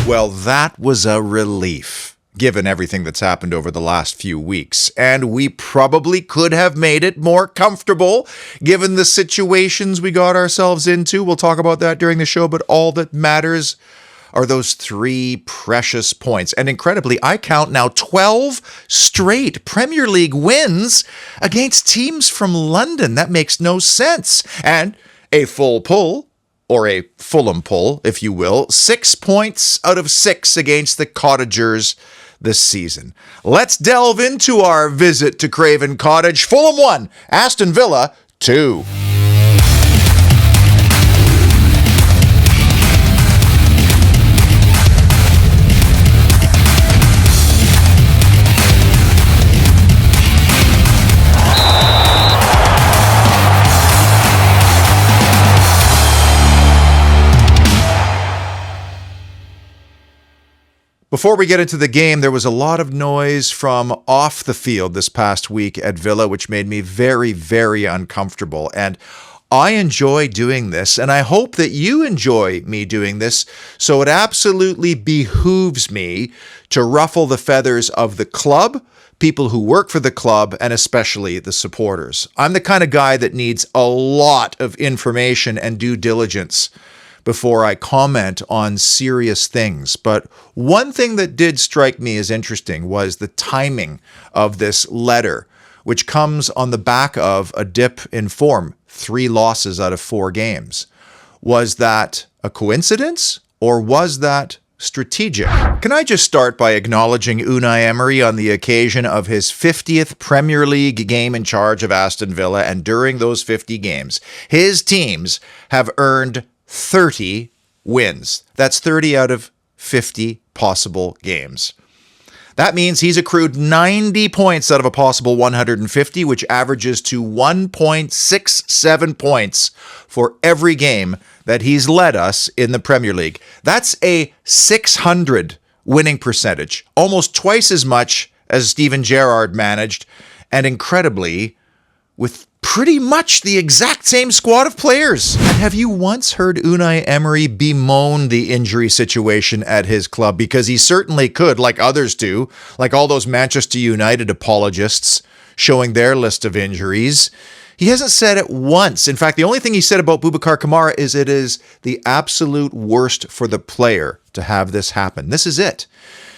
Well, that was a relief, given everything that's happened over the last few weeks. And we probably could have made it more comfortable, given the situations we got ourselves into. We'll talk about that during the show, but all that matters are those 3 precious points. And incredibly, I count now 12 straight Premier League wins against teams from London. That makes no sense. And a full pull, or a Fulham pull, if you will, 6 points out of 6 against the Cottagers this season. Let's delve into our visit to Craven Cottage. Fulham 1, Aston Villa 2. Before we get into the game, there was a lot of noise from off the field this past week at Villa, which made me very, very uncomfortable. And I enjoy doing this, and I hope that you enjoy me doing this. So it absolutely behooves me to ruffle the feathers of the club, people who work for the club, and especially the supporters. I'm the kind of guy that needs a lot of information and due diligence before I comment on serious things. But one thing that did strike me as interesting was the timing of this letter, which comes on the back of a dip in form, 3 losses out of 4 games. Was that a coincidence, or was that strategic? Can I just start by acknowledging Unai Emery on the occasion of his 50th Premier League game in charge of Aston Villa, and during those 50 games, his teams have earned 30 wins. That's 30 out of 50 possible games. That means he's accrued 90 points out of a possible 150, which averages to 1.67 points for every game that he's led us in the Premier League. That's a 600 winning percentage, almost twice as much as Steven Gerrard managed, and incredibly, with pretty much the exact same squad of players. And have you once heard Unai Emery bemoan the injury situation at his club? Because he certainly could, like others do, like all those Manchester United apologists showing their list of injuries. He hasn't said it once. In fact, the only thing he said about Boubacar Kamara is it is the absolute worst for the player to have this happen. This is it.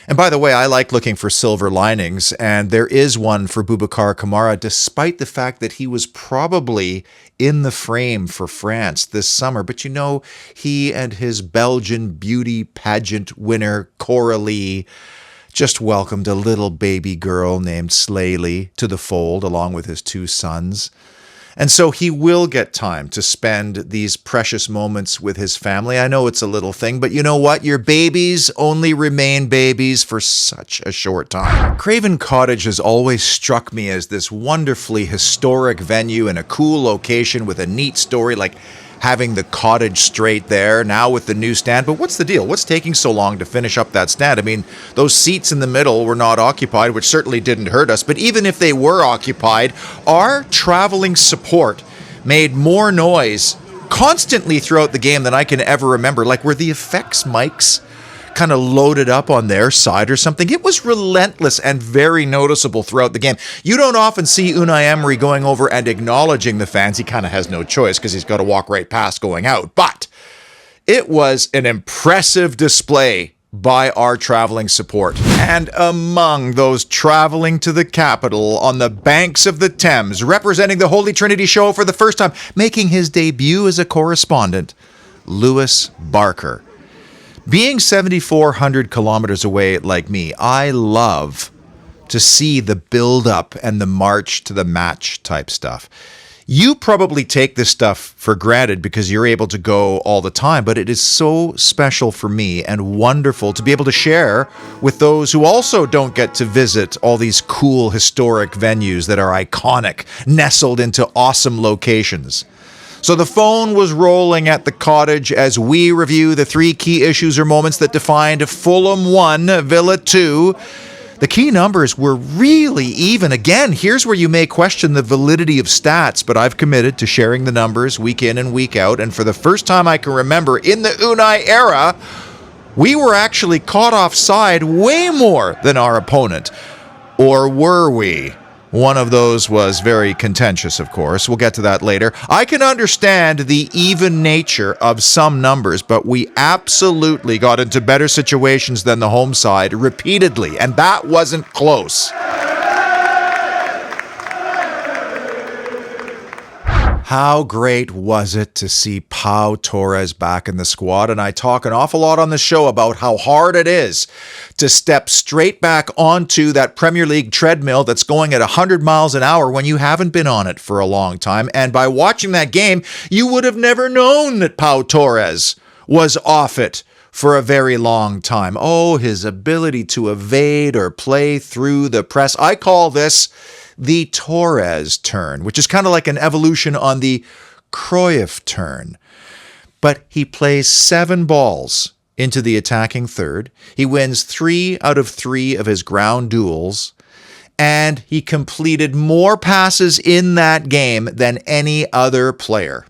And by the way, I like looking for silver linings, and there is one for Boubacar Kamara, despite the fact that he was probably in the frame for France this summer. But you know, he and his Belgian beauty pageant winner, Coralie, just welcomed a little baby girl named Slaley to the fold, along with his 2 sons. And so he will get time to spend these precious moments with his family. I know it's a little thing, but you know what? Your babies only remain babies for such a short time. Craven Cottage has always struck me as this wonderfully historic venue in a cool location with a neat story, like having the cottage straight there, now with the new stand. But what's the deal? What's taking so long to finish up that stand? I mean, those seats in the middle were not occupied, which certainly didn't hurt us. But even if they were occupied, our traveling support made more noise constantly throughout the game than I can ever remember. Like, were the effects mics kind of loaded up on their side or something? It was relentless and very noticeable throughout the game. You don't often see Unai Emery going over and acknowledging the fans. He kind of has no choice because he's got to walk right past going out. But it was an impressive display by our traveling support. And among those traveling to the capital on the banks of the Thames, representing the Holy Trinity show for the first time, making his debut as a correspondent, Lewis Barker. Being 7,400 kilometers away like me, I love to see the buildup and the march to the match type stuff. You probably take this stuff for granted because you're able to go all the time, but it is so special for me and wonderful to be able to share with those who also don't get to visit all these cool historic venues that are iconic, nestled into awesome locations. So the phone was rolling at the cottage as we review the 3 key issues or moments that defined Fulham 1, Villa 2. The key numbers were really even. Again, here's where you may question the validity of stats, but I've committed to sharing the numbers week in and week out. And for the first time I can remember in the Unai era, We were actually caught offside way more than our opponent. Or were we? One of those was very contentious, of course. We'll get to that later. I can understand the even nature of some numbers, but we absolutely got into better situations than the home side repeatedly, and that wasn't close. How great was it to see Pau Torres back in the squad? And I talk an awful lot on the show about how hard it is to step straight back onto that Premier League treadmill that's going at 100 miles an hour when you haven't been on it for a long time. And by watching that game, you would have never known that Pau Torres was off it for a very long time. Oh, his ability to evade or play through the press. I call this the Torres turn, which is kind of like an evolution on the Cruyff turn. But he plays 7 balls into the attacking third. He wins 3 out of 3 of his ground duels. And he completed more passes in that game than any other player.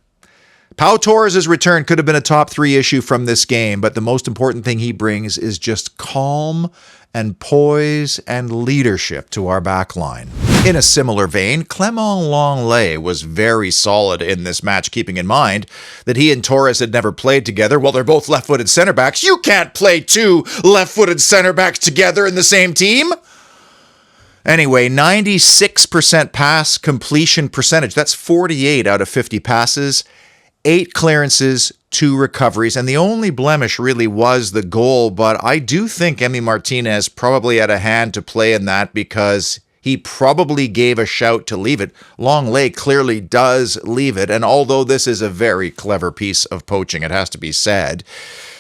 Pau Torres' return could have been a top 3 issue from this game, but the most important thing he brings is just calm and poise and leadership to our back line. In a similar vein, Clement Lenglet was very solid in this match, keeping in mind that he and Torres had never played together. Well, they're both left-footed center backs. You can't play 2 left-footed center backs together in the same team. Anyway, 96% pass completion percentage. That's 48 out of 50 passes. 8 clearances, 2 recoveries, and the only blemish really was the goal, but I do think Emi Martinez probably had a hand to play in that because he probably gave a shout to leave it. Lenglet clearly does leave it, and although this is a very clever piece of poaching, it has to be said,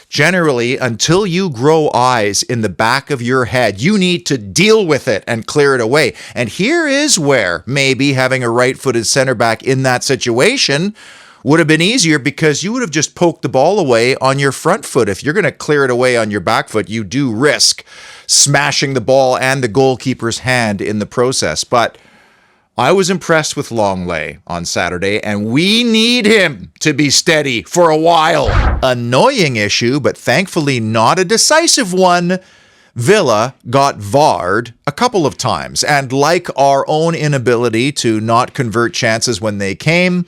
generally, until you grow eyes in the back of your head, you need to deal with it and clear it away. And here is where maybe having a right-footed center back in that situation would have been easier because you would have just poked the ball away on your front foot. If you're going to clear it away on your back foot, you do risk smashing the ball and the goalkeeper's hand in the process. But I was impressed with Lenglet on Saturday, and we need him to be steady for a while. Annoying issue, but thankfully not a decisive one. Villa got VAR'd a couple of times, and like our own inability to not convert chances when they came,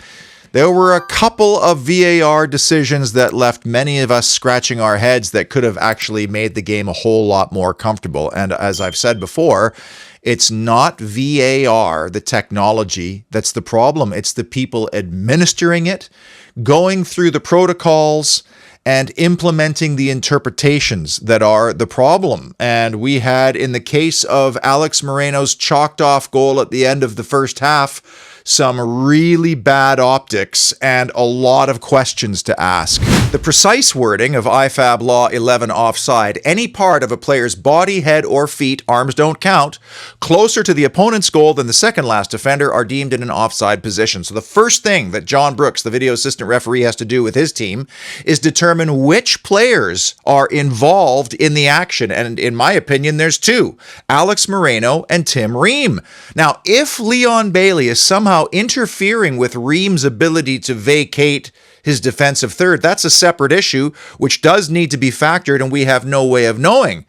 there were a couple of VAR decisions that left many of us scratching our heads that could have actually made the game a whole lot more comfortable. And as I've said before, it's not VAR, the technology, that's the problem. It's the people administering it, going through the protocols, and implementing the interpretations that are the problem. And we had, in the case of Alex Moreno's chalked off goal at the end of the first half, some really bad optics and a lot of questions to ask. The precise wording of IFAB Law 11 offside, any part of a player's body, head, or feet, arms don't count, closer to the opponent's goal than the second last defender are deemed in an offside position. So the first thing that John Brooks, the video assistant referee, has to do with his team is determine which players are involved in the action. And in my opinion, there's 2, Alex Moreno and Tim Ream. Now, if Leon Bailey is somehow interfering with Ream's ability to vacate his defensive third, that's a separate issue, which does need to be factored, and we have no way of knowing.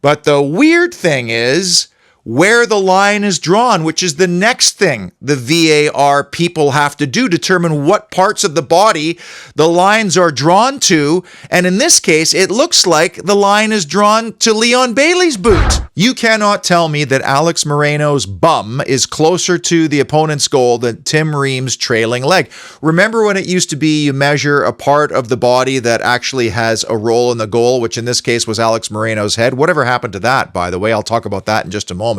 But the weird thing is where the line is drawn, which is the next thing the VAR people have to do, determine what parts of the body the lines are drawn to. And in this case, it looks like the line is drawn to Leon Bailey's boot. You cannot tell me that Alex Moreno's bum is closer to the opponent's goal than Tim Ream's trailing leg. Remember when it used to be you measure a part of the body that actually has a role in the goal, which in this case was Alex Moreno's head? Whatever happened to that, by the way? I'll talk about that in just a moment.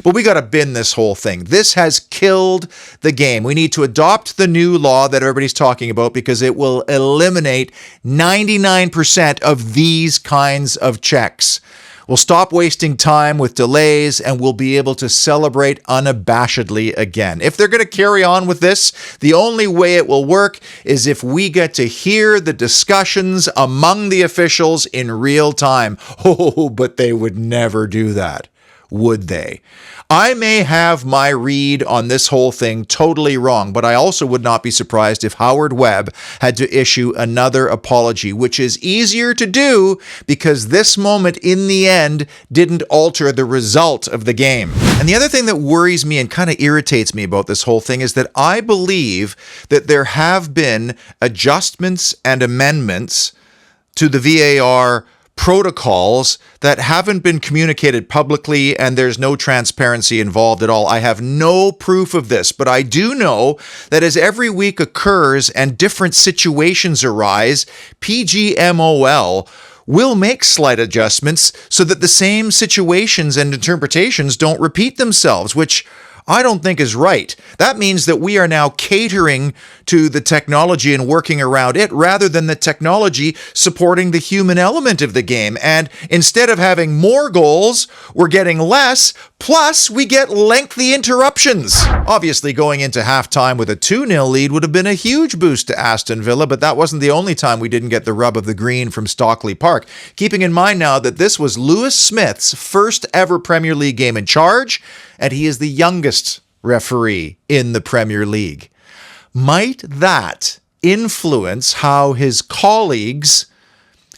But we got to bin this whole thing. This has killed the game. We need to adopt the new law that everybody's talking about because it will eliminate 99% of these kinds of checks. We'll stop wasting time with delays and we'll be able to celebrate unabashedly again. If they're going to carry on with this, the only way it will work is if we get to hear the discussions among the officials in real time. Oh, but they would never do that. would they? I may have my read on this whole thing totally wrong, but I also would not be surprised if Howard Webb had to issue another apology, which is easier to do because this moment in the end didn't alter the result of the game. And the other thing that worries me and kind of irritates me about this whole thing is that I believe that there have been adjustments and amendments to the VAR protocols that haven't been communicated publicly, and there's no transparency involved at all. I have no proof of this, but I do know that as every week occurs and different situations arise, PGMOL will make slight adjustments so that the same situations and interpretations don't repeat themselves, which I don't think is right. That means that we are now catering to the technology and working around it rather than the technology supporting the human element of the game. And instead of having more goals, we're getting less, plus we get lengthy interruptions. Obviously, going into halftime with a 2-0 lead would have been a huge boost to Aston Villa, but that wasn't the only time we didn't get the rub of the green from Stockley Park. Keeping in mind now that this was Lewis Smith's first ever Premier League game in charge, and he is the youngest referee in the Premier League. Might that influence how his colleagues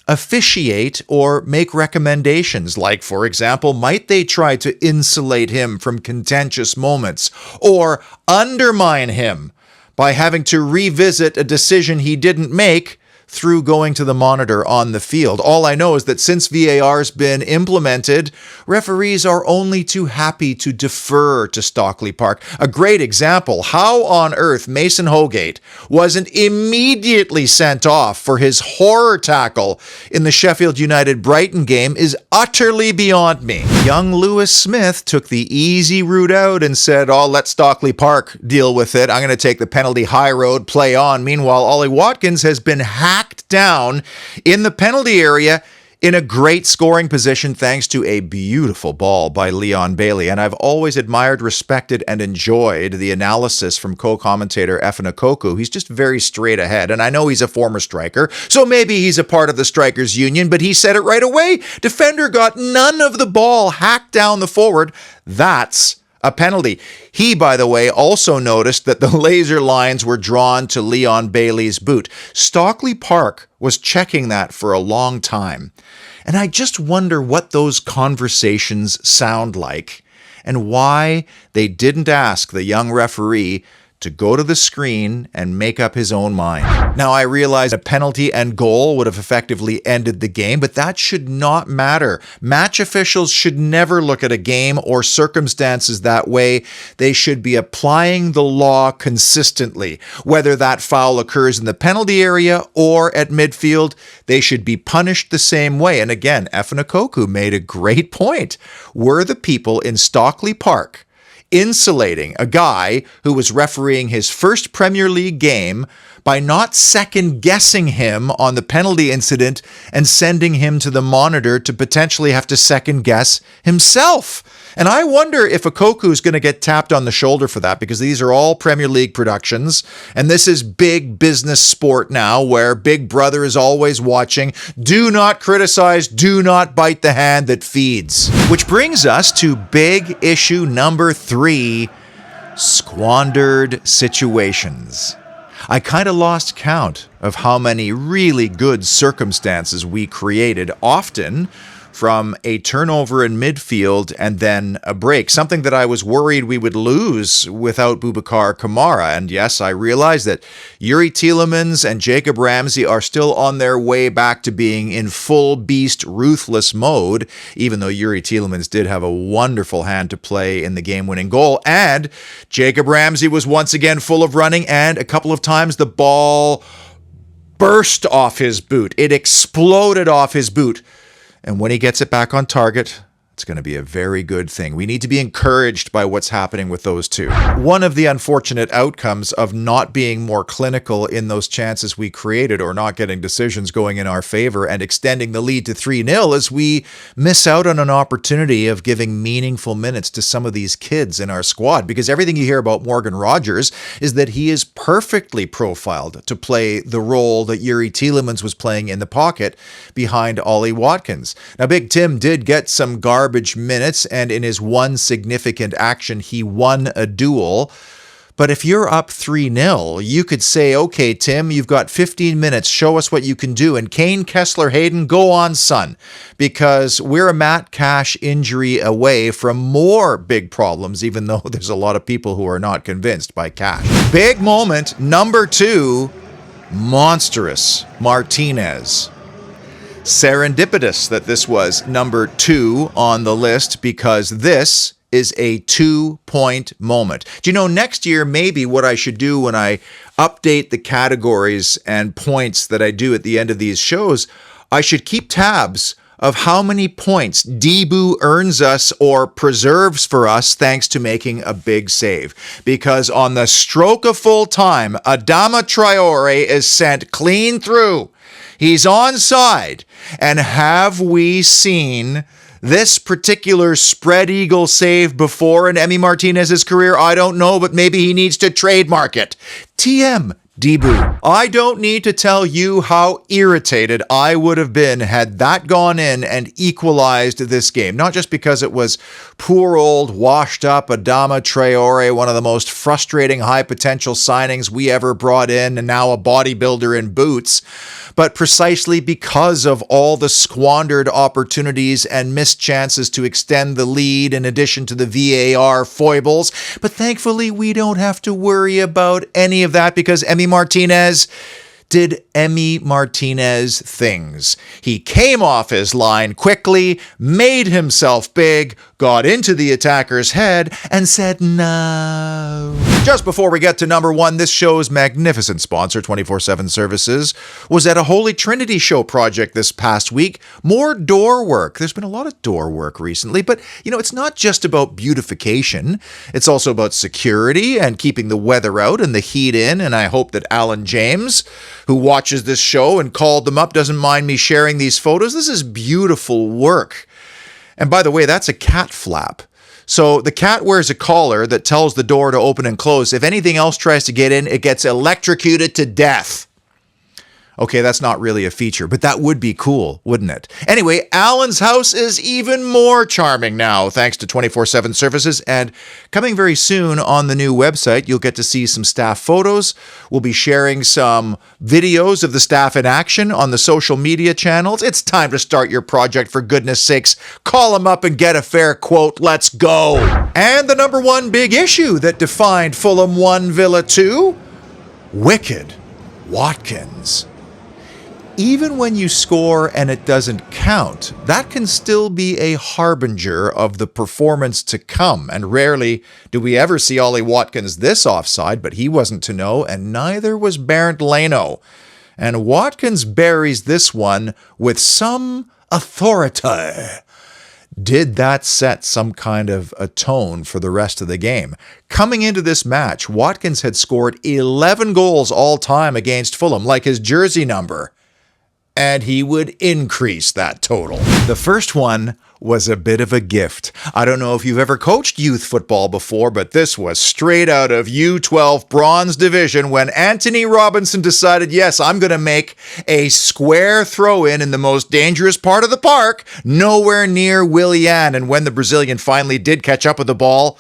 officiate or make recommendations? Like, for example, might they try to insulate him from contentious moments or undermine him by having to revisit a decision he didn't make through going to the monitor on the field? All I know is that since VAR's been implemented, referees are only too happy to defer to Stockley Park. A great example, how on earth Mason Holgate wasn't immediately sent off for his horror tackle in the Sheffield United-Brighton game is utterly beyond me. Young Lewis Smith took the easy route out and said, oh, let Stockley Park deal with it. I'm going to take the penalty high road, play on. Meanwhile, Ollie Watkins has been hacked down in the penalty area in a great scoring position thanks to a beautiful ball by Leon Bailey. And I've always admired, respected, and enjoyed the analysis from co-commentator Efan Okoku. He's just very straight ahead. And I know he's a former striker, so maybe he's a part of the strikers union, but he said it right away. Defender got none of the ball, hacked down the forward. That's a penalty. He, by the way, also noticed that the laser lines were drawn to Leon Bailey's boot. Stockley Park was checking that for a long time. And I just wonder what those conversations sound like and why they didn't ask the young referee to go to the screen and make up his own mind. Now, I realize a penalty and goal would have effectively ended the game, but that should not matter. Match officials should never look at a game or circumstances that way. They should be applying the law consistently. Whether that foul occurs in the penalty area or at midfield, they should be punished the same way. And again, Efan Okoku made a great point. Were the people in Stockley Park insulating a guy who was refereeing his first Premier League game by not second-guessing him on the penalty incident and sending him to the monitor to potentially have to second-guess himself? And I wonder if Okoku is going to get tapped on the shoulder for that, because these are all Premier League productions, and this is big business sport now where Big Brother is always watching. Do not criticize, do not bite the hand that feeds. Which brings us to big issue number 3, squandered situations. I kind of lost count of how many really good circumstances we created, often from a turnover in midfield and then a break, something that I was worried we would lose without Boubacar Kamara. And yes, I realize that Yuri Tielemans and Jacob Ramsey are still on their way back to being in full beast ruthless mode, even though Yuri Tielemans did have a wonderful hand to play in the game-winning goal. And Jacob Ramsey was once again full of running, and a couple of times the ball burst off his boot. It exploded off his boot. And when he gets it back on target, it's going to be a very good thing. We need to be encouraged by what's happening with those two. One of the unfortunate outcomes of not being more clinical in those chances we created, or not getting decisions going in our favor and extending the lead to 3-0, is we miss out on an opportunity of giving meaningful minutes to some of these kids in our squad. Because everything you hear about Morgan Rogers is that he is perfectly profiled to play the role that Yuri Tielemans was playing in the pocket behind Ollie Watkins. Now, Big Tim did get some guard garbage minutes, and in his one significant action, he won a duel. But if you're up 3-0, you could say, okay, Tim, you've got 15 minutes. Show us what you can do. And Kane, Kessler, Hayden, go on, son, because we're a Matt Cash injury away from more big problems, even though there's a lot of people who are not convinced by Cash. Big moment, number 2, monstrous Martinez. Serendipitous that this was number 2 on the list, because this is a 2-point moment. Do you know, next year, maybe what I should do when I update the categories and points that I do at the end of these shows, I should keep tabs of how many points Debu earns us or preserves for us thanks to making a big save. Because on the stroke of full time, Adama Traore is sent clean through. He's onside. And have we seen this particular spread eagle save before in Emi Martinez's career? I don't know, but maybe he needs to trademark it. TM, Debu. I don't need to tell you how irritated I would have been had that gone in and equalized this game. Not just because it was poor old washed up Adama Traore, one of the most frustrating high potential signings we ever brought in, and now a bodybuilder in boots, but precisely because of all the squandered opportunities and missed chances to extend the lead in addition to the VAR foibles. But thankfully, we don't have to worry about any of that because Emi Martinez did Emi Martinez things. He came off his line quickly, made himself big, got into the attacker's head, and said no. Just before we get to number 1, this show's magnificent sponsor, 24/7 Services, was at a Holy Trinity show project this past week. More door work. There's been a lot of door work recently, but it's not just about beautification. It's also about security and keeping the weather out and the heat in, and I hope that Alan James, who watches this show and called them up, doesn't mind me sharing these photos. This is beautiful work. And by the way, that's a cat flap. So the cat wears a collar that tells the door to open and close. If anything else tries to get in, it gets electrocuted to death. Okay, that's not really a feature, but that would be cool, wouldn't it? Anyway, Alan's house is even more charming now, thanks to 24/7 Services, and coming very soon on the new website, you'll get to see some staff photos. We'll be sharing some videos of the staff in action on the social media channels. It's time to start your project, for goodness sakes. Call them up and get a fair quote. Let's go. And the number 1 big issue that defined Fulham 1, Villa 2, wicked Watkins. Even when you score and it doesn't count, that can still be a harbinger of the performance to come. And rarely do we ever see Ollie Watkins this offside, but he wasn't to know, and neither was Bernd Leno. And Watkins buries this one with some authority. Did that set some kind of a tone for the rest of the game? Coming into this match, Watkins had scored 11 goals all time against Fulham, like his jersey number. And he would increase that total. The first one was a bit of a gift. I don't know if you've ever coached youth football before, but this was straight out of U12 Bronze Division when Anthony Robinson decided, yes, I'm going to make a square throw-in in the most dangerous part of the park, nowhere near Willian. And when the Brazilian finally did catch up with the ball,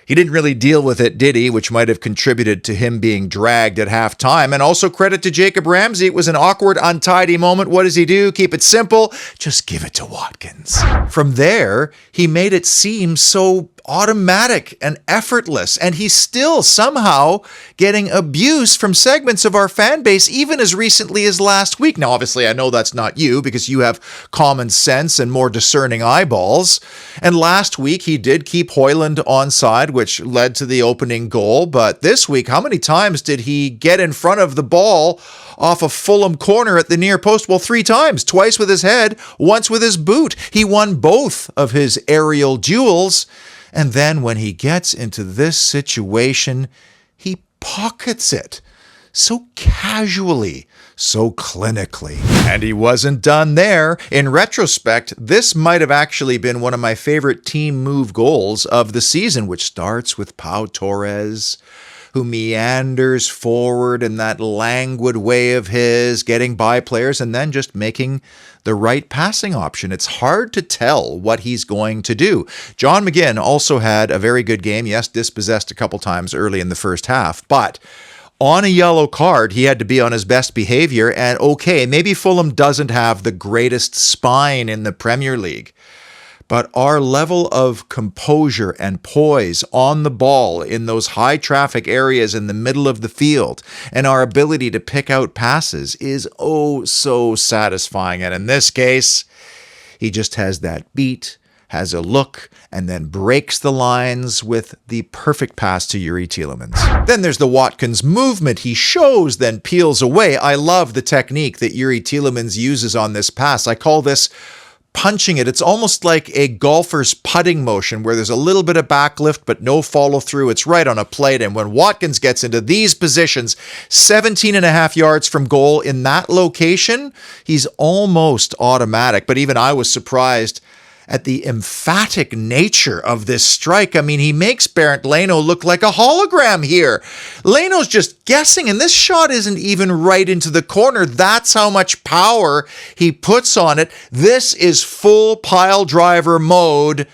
he didn't really deal with it, did he? Which might have contributed to him being dragged at halftime. And also credit to Jacob Ramsey. It was an awkward, untidy moment. What does he do? Keep it simple. Just give it to Watkins. From there, he made it seem so automatic and effortless, and he's still somehow getting abuse from segments of our fan base even as recently as last week. Now, obviously, I know that's not you because you have common sense and more discerning eyeballs. And last week, he did keep Højlund onside, which led to the opening goal. But this week, how many times did he get in front of the ball off a Fulham corner at the near post? Well, 3 times, twice with his head, once with his boot. He won both of his aerial duels. And then when he gets into this situation, he pockets it so casually, so clinically. And he wasn't done there. In retrospect, this might have actually been one of my favorite team move goals of the season, which starts with Pau Torres who meanders forward in that languid way of his, getting by players and then just making the right passing option. It's hard to tell what he's going to do. John McGinn also had a very good game. Yes, dispossessed a couple times early in the first half, but on a yellow card, he had to be on his best behavior. And okay, maybe Fulham doesn't have the greatest spine in the Premier League, but our level of composure and poise on the ball in those high traffic areas in the middle of the field and our ability to pick out passes is oh so satisfying. And in this case, he just has that beat, has a look, and then breaks the lines with the perfect pass to Youri Tielemans. Then there's the Watkins movement. He shows, then peels away. I love the technique that Youri Tielemans uses on this pass. I call this punching it. It's almost like a golfer's putting motion where there's a little bit of backlift but no follow through. It's right on a plate. And when Watkins gets into these positions, 17 and a half yards from goal in that location, he's almost automatic. But even I was surprised at the emphatic nature of this strike. I mean, he makes Bernd Leno look like a hologram here. Leno's just guessing, and this shot isn't even right into the corner. That's how much power he puts on it. This is full pile driver mode,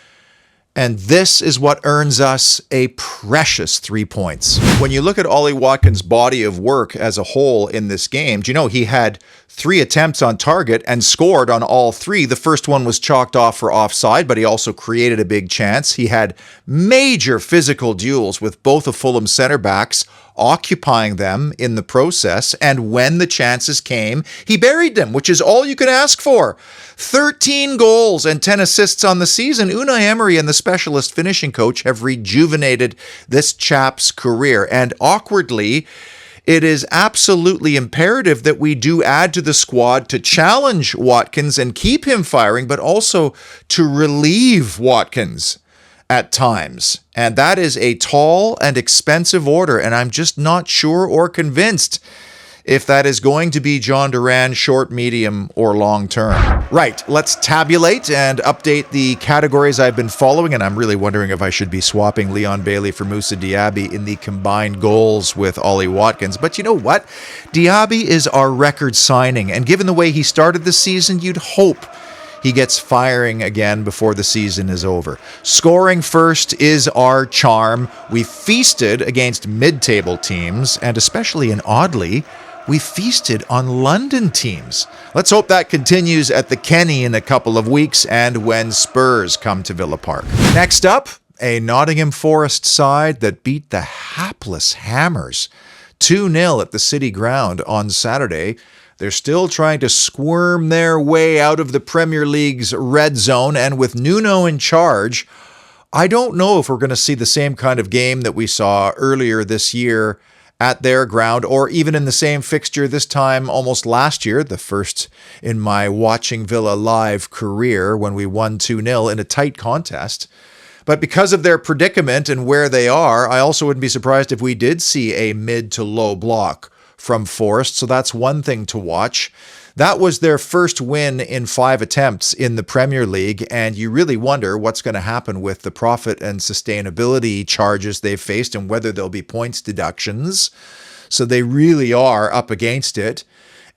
and this is what earns us a precious 3 points. When you look at Ollie Watkins' body of work as a whole in this game, do you know he had 3 attempts on target and scored on all 3. The first one was chalked off for offside, but he also created a big chance. He had major physical duels with both of Fulham's center backs, occupying them in the process, and when the chances came, he buried them, which is all you can ask for. 13 goals and 10 assists on the season. Unai Emery and the specialist finishing coach have rejuvenated this chap's career, and awkwardly, it is absolutely imperative that we do add to the squad to challenge Watkins and keep him firing, but also to relieve Watkins at times. And that is a tall and expensive order, and I'm just not sure or convinced if that is going to be John Duran short, medium, or long term. Right, let's tabulate and update the categories I've been following, and I'm really wondering if I should be swapping Leon Bailey for Moussa Diaby in the combined goals with Ollie Watkins. But you know what? Diaby is our record signing, and given the way he started the season, you'd hope he gets firing again before the season is over. Scoring first is our charm. We feasted against mid-table teams, and especially and oddly, we feasted on London teams. Let's hope that continues at the Kenny in a couple of weeks and when Spurs come to Villa Park. Next up, a Nottingham Forest side that beat the hapless Hammers 2-0 at the City Ground on Saturday. They're still trying to squirm their way out of the Premier League's red zone, and with Nuno in charge, I don't know if we're going to see the same kind of game that we saw earlier this year at their ground, or even in the same fixture this time almost last year, the first in my watching Villa live career when we won 2-0 in a tight contest. But because of their predicament and where they are, I also wouldn't be surprised if we did see a mid to low block from Forest, so that's one thing to watch. That was their first win in 5 attempts in the Premier League, and you really wonder what's going to happen with the profit and sustainability charges they've faced and whether there'll be points deductions. So they really are up against it.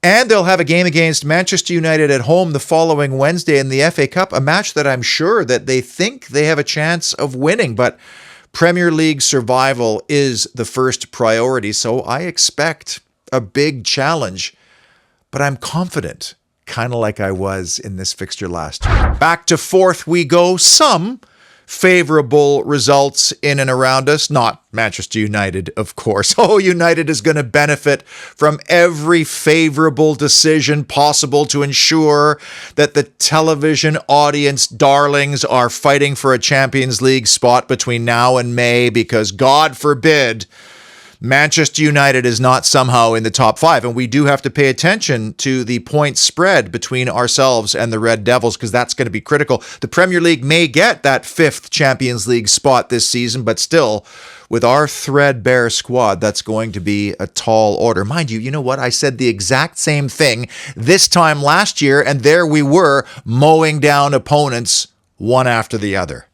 And they'll have a game against Manchester United at home the following Wednesday in the FA Cup, a match that I'm sure that they think they have a chance of winning, but Premier League survival is the first priority, so I expect a big challenge. But I'm confident, kind of like I was in this fixture last year. Back to 4th we go. Some favorable results in and around us. Not Manchester United, of course. Oh, United is going to benefit from every favorable decision possible to ensure that the television audience darlings are fighting for a Champions League spot between now and May, because God forbid Manchester United is not somehow in the top 5, and we do have to pay attention to the point spread between ourselves and the Red Devils, because that's going to be critical. The Premier League may get that 5th Champions League spot this season, but still, with our threadbare squad, that's going to be a tall order. Mind you, you know what? I said the exact same thing this time last year, and there we were mowing down opponents one after the other.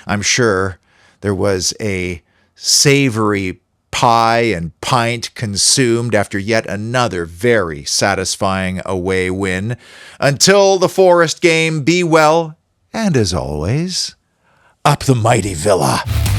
I'm sure there was a savory pie and pint consumed after yet another very satisfying away win. Until the Forest game, be well, and as always, up the mighty Villa.